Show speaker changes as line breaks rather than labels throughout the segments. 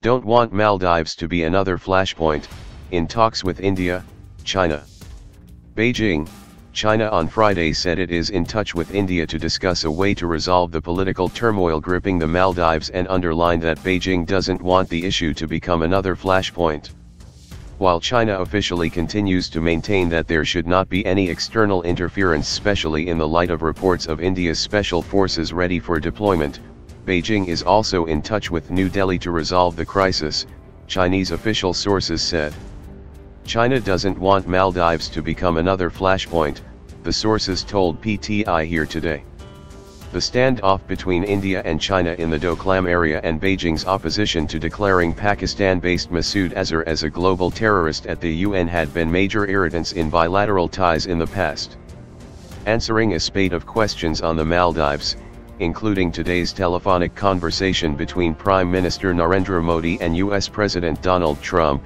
Don't want Maldives to be another flashpoint, in talks with India, China. Beijing, China on Friday said it is in touch with India to discuss a way to resolve the political turmoil gripping the Maldives and underlined that Beijing doesn't want the issue to become another flashpoint. While China officially continues to maintain that there should not be any external interference, especially in the light of reports of India's special forces ready for deployment, Beijing is also in touch with New Delhi to resolve the crisis, Chinese official sources said. China doesn't want Maldives to become another flashpoint, the sources told PTI here today. The standoff between India and China in the Doklam area and Beijing's opposition to declaring Pakistan-based Masood Azhar as a global terrorist at the UN had been major irritants in bilateral ties in the past. Answering a spate of questions on the Maldives, including today's telephonic conversation between Prime Minister Narendra Modi and US President Donald Trump,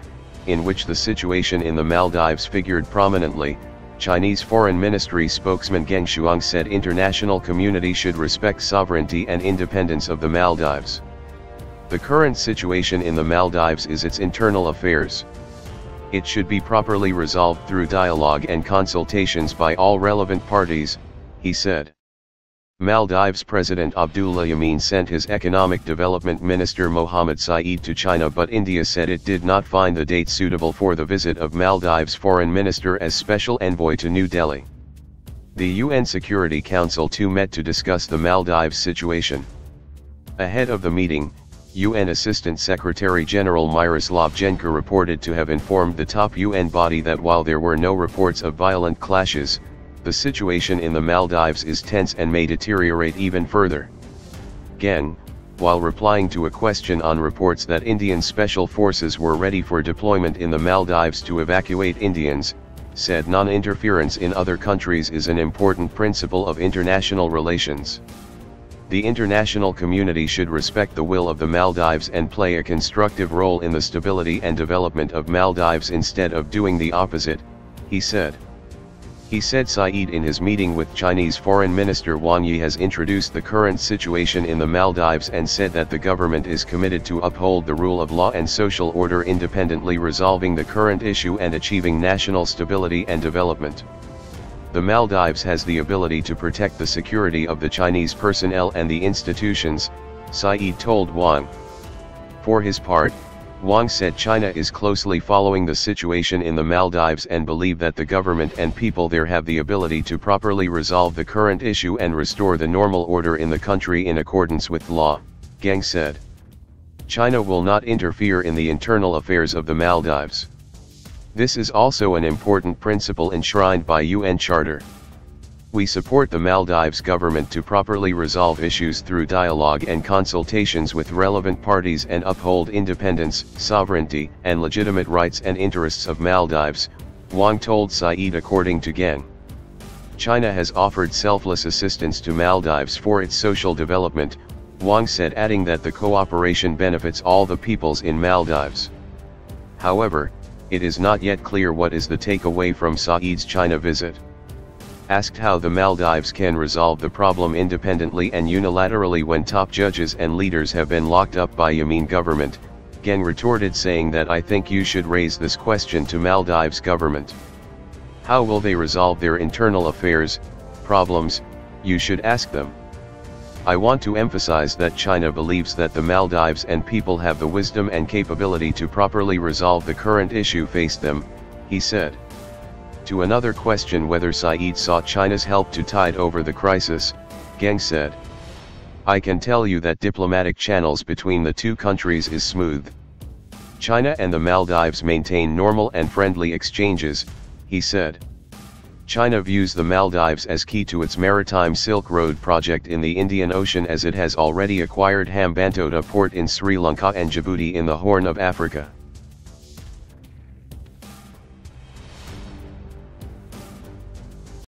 in which the situation in the Maldives figured prominently, Chinese Foreign Ministry spokesman Geng Shuang said international community should respect sovereignty and independence of the Maldives. The current situation in the Maldives is its internal affairs. It should be properly resolved through dialogue and consultations by all relevant parties, he said. Maldives President Abdullah Yameen sent his Economic Development Minister Mohammed Saeed to China, but India said it did not find the date suitable for the visit of Maldives Foreign Minister as Special Envoy to New Delhi. The UN Security Council too met to discuss the Maldives situation. Ahead of the meeting, UN Assistant Secretary General Miroslav Jenka reported to have informed the top UN body that while there were no reports of violent clashes, the situation in the Maldives is tense and may deteriorate even further. Geng, while replying to a question on reports that Indian special forces were ready for deployment in the Maldives to evacuate Indians, said non-interference in other countries is an important principle of international relations. The international community should respect the will of the Maldives and play a constructive role in the stability and development of Maldives instead of doing the opposite, he said. He said Saeed in his meeting with Chinese Foreign Minister Wang Yi has introduced the current situation in the Maldives and said that the government is committed to uphold the rule of law and social order independently, resolving the current issue and achieving national stability and development. The Maldives has the ability to protect the security of the Chinese personnel and the institutions, Saeed told Wang. For his part, Wang said China is closely following the situation in the Maldives and believe that the government and people there have the ability to properly resolve the current issue and restore the normal order in the country in accordance with law, Geng said. China will not interfere in the internal affairs of the Maldives. This is also an important principle enshrined by UN Charter. We support the Maldives government to properly resolve issues through dialogue and consultations with relevant parties and uphold independence, sovereignty, and legitimate rights and interests of Maldives, Wang told Saeed according to Geng. China has offered selfless assistance to Maldives for its social development, Wang said, adding that the cooperation benefits all the peoples in Maldives. However, it is not yet clear what is the takeaway from Saeed's China visit. Asked how the Maldives can resolve the problem independently and unilaterally when top judges and leaders have been locked up by Yameen government, Geng retorted saying that I think you should raise this question to Maldives government. How will they resolve their internal affairs, problems, you should ask them. I want to emphasize that China believes that the Maldives and people have the wisdom and capability to properly resolve the current issue faced them, he said. To another question whether Saeed sought China's help to tide over the crisis, Geng said, I can tell you that diplomatic channels between the two countries is smooth. China and the Maldives maintain normal and friendly exchanges, he said. China views the Maldives as key to its maritime Silk Road project in the Indian Ocean, as it has already acquired Hambantota port in Sri Lanka and Djibouti in the Horn of Africa.